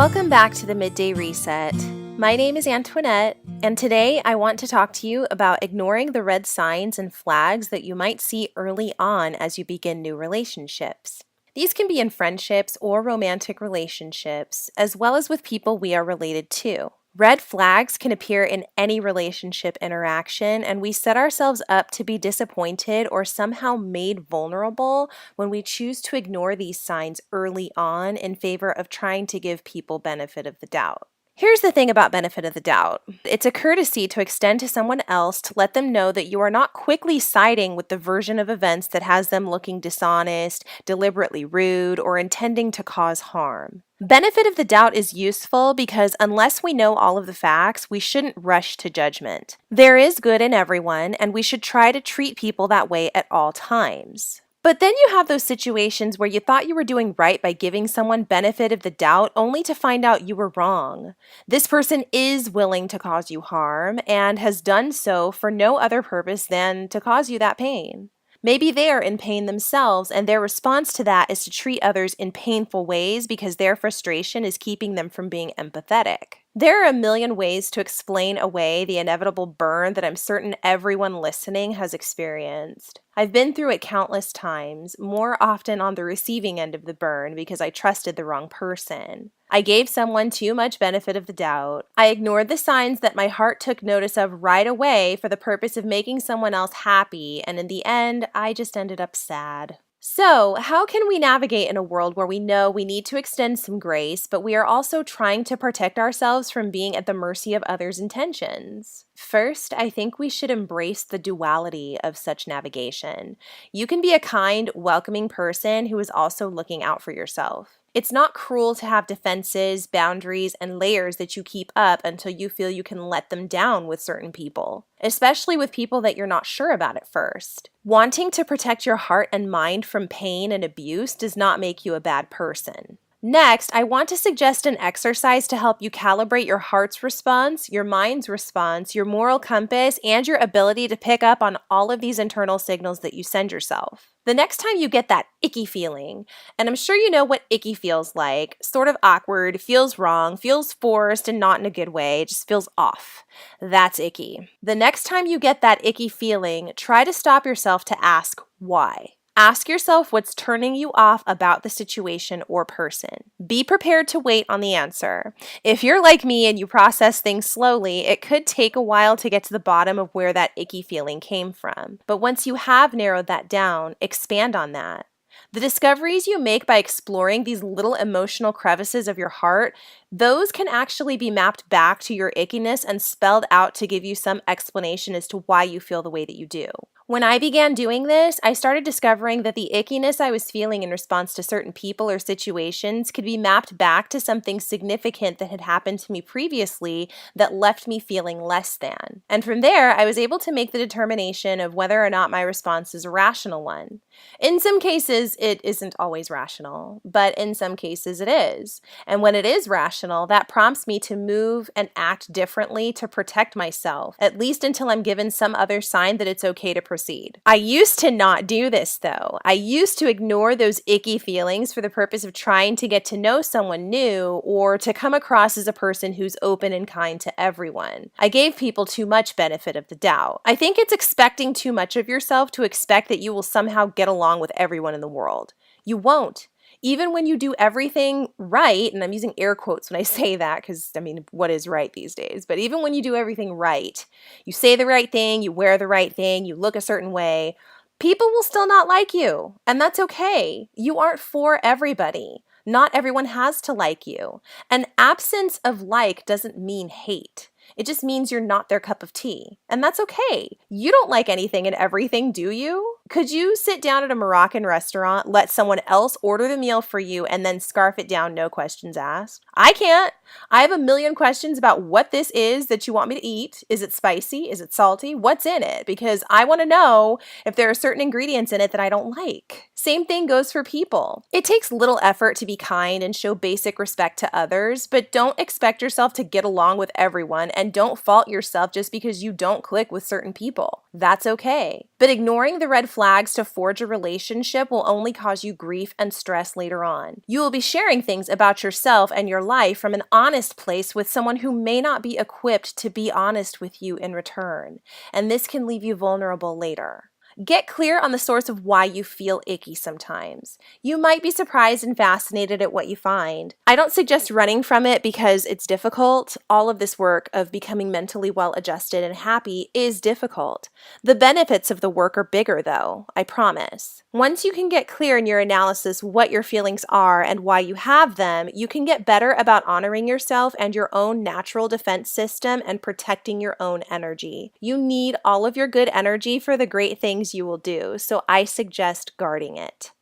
Welcome back to the Midday Reset. My name is Antoinette, and today I want to talk to you about ignoring the red signs and flags that you might see early on as you begin new relationships. These can be in friendships or romantic relationships, as well as with people we are related to. Red flags can appear in any relationship interaction, and we set ourselves up to be disappointed or somehow made vulnerable when we choose to ignore these signs early on in favor of trying to give people benefit of the doubt. Here's the thing about benefit of the doubt. It's a courtesy to extend to someone else to let them know that you are not quickly siding with the version of events that has them looking dishonest, deliberately rude, or intending to cause harm. Benefit of the doubt is useful because unless we know all of the facts, we shouldn't rush to judgment. There is good in everyone, and we should try to treat people that way at all times. But then you have those situations where you thought you were doing right by giving someone benefit of the doubt only to find out you were wrong. This person is willing to cause you harm and has done so for no other purpose than to cause you that pain. Maybe they are in pain themselves, and their response to that is to treat others in painful ways because their frustration is keeping them from being empathetic. There are a million ways to explain away the inevitable burn that I'm certain everyone listening has experienced. I've been through it countless times, more often on the receiving end of the burn because I trusted the wrong person. I gave someone too much benefit of the doubt. I ignored the signs that my heart took notice of right away for the purpose of making someone else happy, and in the end, I just ended up sad. So, how can we navigate in a world where we know we need to extend some grace, but we are also trying to protect ourselves from being at the mercy of others' intentions? First, I think we should embrace the duality of such navigation. You can be a kind, welcoming person who is also looking out for yourself. It's not cruel to have defenses, boundaries, and layers that you keep up until you feel you can let them down with certain people, especially with people that you're not sure about at first. Wanting to protect your heart and mind from pain and abuse does not make you a bad person. Next, I want to suggest an exercise to help you calibrate your heart's response, your mind's response, your moral compass, and your ability to pick up on all of these internal signals that you send yourself. The next time you get that icky feeling, and I'm sure you know what icky feels like, sort of awkward, feels wrong, feels forced and not in a good way, it just feels off. That's icky. The next time you get that icky feeling, try to stop yourself to ask why. Ask yourself what's turning you off about the situation or person. Be prepared to wait on the answer. If you're like me and you process things slowly, it could take a while to get to the bottom of where that icky feeling came from. But once you have narrowed that down, expand on that. The discoveries you make by exploring these little emotional crevices of your heart, those can actually be mapped back to your ickiness and spelled out to give you some explanation as to why you feel the way that you do. When I began doing this, I started discovering that the ickiness I was feeling in response to certain people or situations could be mapped back to something significant that had happened to me previously that left me feeling less than. And from there, I was able to make the determination of whether or not my response is a rational one. In some cases, it isn't always rational, but in some cases it is. And when it is rational, that prompts me to move and act differently to protect myself, at least until I'm given some other sign that it's okay to proceed. I used to not do this though. I used to ignore those icky feelings for the purpose of trying to get to know someone new or to come across as a person who's open and kind to everyone. I gave people too much benefit of the doubt. I think it's expecting too much of yourself to expect that you will somehow get along with everyone in the world. You won't. Even when you do everything right, and I'm using air quotes when I say that because, what is right these days? But even when you do everything right, you say the right thing, you wear the right thing, you look a certain way, people will still not like you. And that's okay. You aren't for everybody. Not everyone has to like you. An absence of like doesn't mean hate. It just means you're not their cup of tea. And that's okay. You don't like anything and everything, do you? Could you sit down at a Moroccan restaurant, let someone else order the meal for you, and then scarf it down, no questions asked? I can't. I have a million questions about what this is that you want me to eat. Is it spicy? Is it salty? What's in it? Because I want to know if there are certain ingredients in it that I don't like. Same thing goes for people. It takes little effort to be kind and show basic respect to others, but don't expect yourself to get along with everyone, and don't fault yourself just because you don't click with certain people. That's okay. But ignoring the red flags to forge a relationship will only cause you grief and stress later on. You will be sharing things about yourself and your life from an honest place with someone who may not be equipped to be honest with you in return, and this can leave you vulnerable later. Get clear on the source of why you feel icky sometimes. You might be surprised and fascinated at what you find. I don't suggest running from it because it's difficult. All of this work of becoming mentally well adjusted and happy is difficult. The benefits of the work are bigger though, I promise. Once you can get clear in your analysis what your feelings are and why you have them, you can get better about honoring yourself and your own natural defense system and protecting your own energy. You need all of your good energy for the great things you will do, so I suggest guarding it.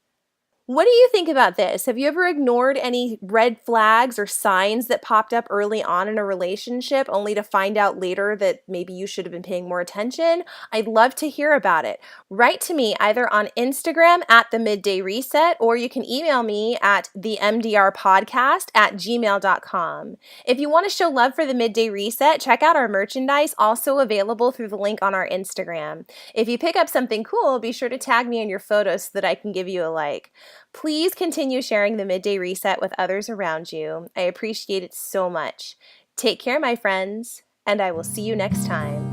What do you think about this? Have you ever ignored any red flags or signs that popped up early on in a relationship only to find out later that maybe you should have been paying more attention? I'd love to hear about it. Write to me either on Instagram at the Midday Reset, or you can email me at themdrpodcast@gmail.com. If you want to show love for the Midday Reset, check out our merchandise, also available through the link on our Instagram. If you pick up something cool, be sure to tag me in your photos so that I can give you a like. Please continue sharing the Midday Reset with others around you. I appreciate it so much. Take care, my friends, and I will see you next time.